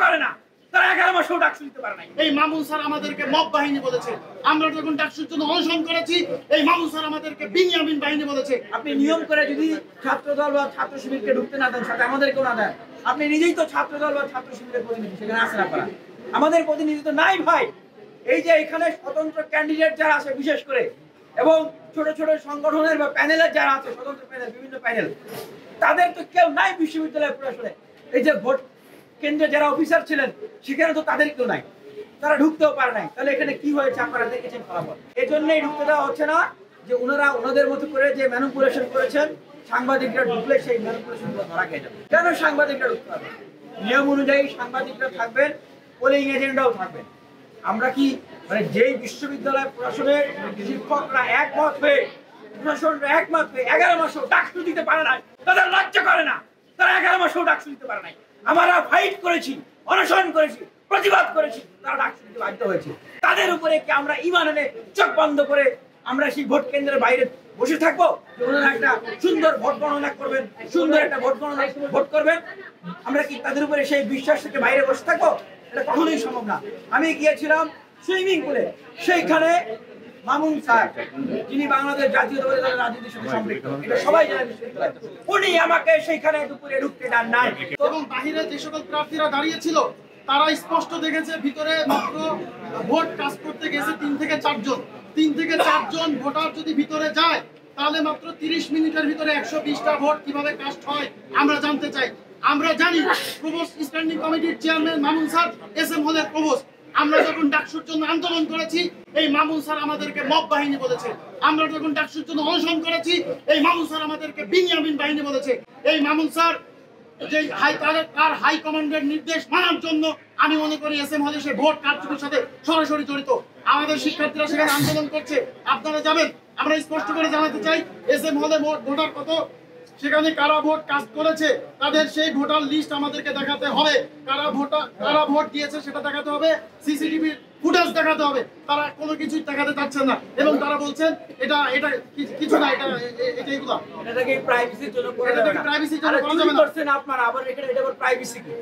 করে না, তারা 11 মাসেও ডাকসু দিতে পারে নাই। এই মামুন স্যার আমাদেরকে মব বাহিনী বলেছে। আমরা যখন ডাকসুর জন্য অনশন করেছি, এই মামুন স্যার আমাদেরকে বিনিয়ামিন বাহিনী বলেছে। আপনি নিয়ম করে যদি ছাত্রদল বা ছাত্র শিবিরকে ঢুকতে না দেন, সাথে আমাদেরকেও না দেন, আপনি নিজেই তো ছাত্রদল বা ছাত্র শিবিরের প্রতিনিধি, সেখানে আসেন আপনারা। আমাদের প্রতিনিধি তো নাই ভাই। এই যে এখানে স্বতন্ত্র ক্যান্ডিডেট যারা আছে বিশেষ করে, এবং ছোট ছোট সংগঠনের বা প্যানেলের যারা আছে, স্বতন্ত্র প্যানেল, বিভিন্ন প্যানেল, তাদের তো কেউ নাই বিশ্ববিদ্যালয়ের প্রশাসনে। এই যে ভোট কেন্দ্রে যারা অফিসার ছিলেন, সেখানে তো তাদের কেউ নাই, তারা ঢুকতেও পারে নাই। তাহলে এখানে কি হয়েছে আপনারা দেখেছেন ফলাফল। এই জন্যই ঢুকতে দেওয়া হচ্ছে না, যে ওনারা ওনাদের মতো করে যে ম্যানিপুলেশন করেছেন, সাংবাদিকরা ঢুকলে সেই ম্যানিপুলেশন গুলো ধরা খেয়ে যাবে। কেন সাংবাদিকরা ঢুকতে পারবে? নিয়ম অনুযায়ী সাংবাদিকরা থাকবেন, পোলিং এজেন্ডাও থাকবেন। আমরা কি মানে যেই বিশ্ববিদ্যালয় প্রশাসনের শিক্ষকরা একমত হয়ে, প্রশাসনরা একমত হয়ে 11 মাসেও ডাকসু দিতে পারে নাই, তাদের লজ্জা করে না? তারা 11 মাসেও ডাকসু দিতে পারে নাই। আমরা ফাইট করেছি, অনশন করেছি, প্রতিবাদ করেছি, তারা ডাকসু দিতে বাধ্য হয়েছে। তাদের উপরে কি আমরা ঈমান এনে চোখ বন্ধ করে আমরা সেই ভোট কেন্দ্রের বাইরে বসে থাকবো? ওনারা একটা সুন্দর ভোট গণনা করবেন, সুন্দর একটা ভোট করবেন, আমরা কি তাদের উপরে সেই বিশ্বাস থেকে বাইরে বসে থাকবো? এটা কখনোই সম্ভব না। আমি গিয়েছিলাম সুইমিং পুলে, সেইখানে মামুন স্যার, যিনি বাংলাদেশ জাতীয়তাবাদী দলের রাজনীতির সাথে সম্পৃক্ত, এটা সবাই জানে বিশ্ববিদ্যালয়, উনি আমাকে সেইখানে দুপুরে ঢুকতে দেন নাই। এবং বাহিরে যে সকল প্রার্থীরা দাঁড়িয়ে ছিল, তারা স্পষ্ট দেখেছে ভিতরে মাত্র ভোট কাস্ট করতে গেছে 3 থেকে 4 জন। 3 থেকে 4 জন ভোটার যদি ভিতরে যায়, তাহলে মাত্র 30 মিনিটের ভিতরে 120টা ভোট কিভাবে কাস্ট হয় আমরা জানতে চাই। আমরা জানি প্রভোস্ট স্ট্যান্ডিং কমিটির চেয়ারম্যান মামুন স্যার এসএম হলের প্রভোস্ট। আমরা যখন ডাকসুর জন্য আন্দোলন করেছি, এই মামুন স্যার আমাদেরকে মব বাহিনী বলেছে। আমরা যখন ডাকসুর জন্য অনশন করেছি, এই মামুন স্যার আমাদেরকে বিনিয়ামিন বাহিনী বলেছে। এই মামুন স্যার যে তার হাই কমান্ডের নির্দেশ মানার জন্য আমি মনে করি এসএম হলে সে ভোট কারচুপির সাথে সরাসরি জড়িত। আমাদের শিক্ষার্থীরা সেখানে আন্দোলন করছে, আপনারা যাবেন। আমরা স্পষ্ট করে জানাতে চাই, এসএম হলে ভোটার কত, সেখানে কারা ভোট কাস্ট করেছে, তাদের সেই ভোটার লিস্ট আমাদেরকে দেখাতে হবে। কারা ভোট দিয়েছে সেটা দেখাতে হবে, সিসিটিভি ফুটেজ দেখাতে হবে। তারা কোনো কিছুই দেখাতে চাচ্ছেন না, এবং তারা বলছেন এটা কিছু না, এগুলা এটাকে প্রাইভেসির জন্য করা যাবে না। প্রাইভেসির জন্য করা যাবে না। আপনারা আবার এখানে এটা প্রাইভেসি কি?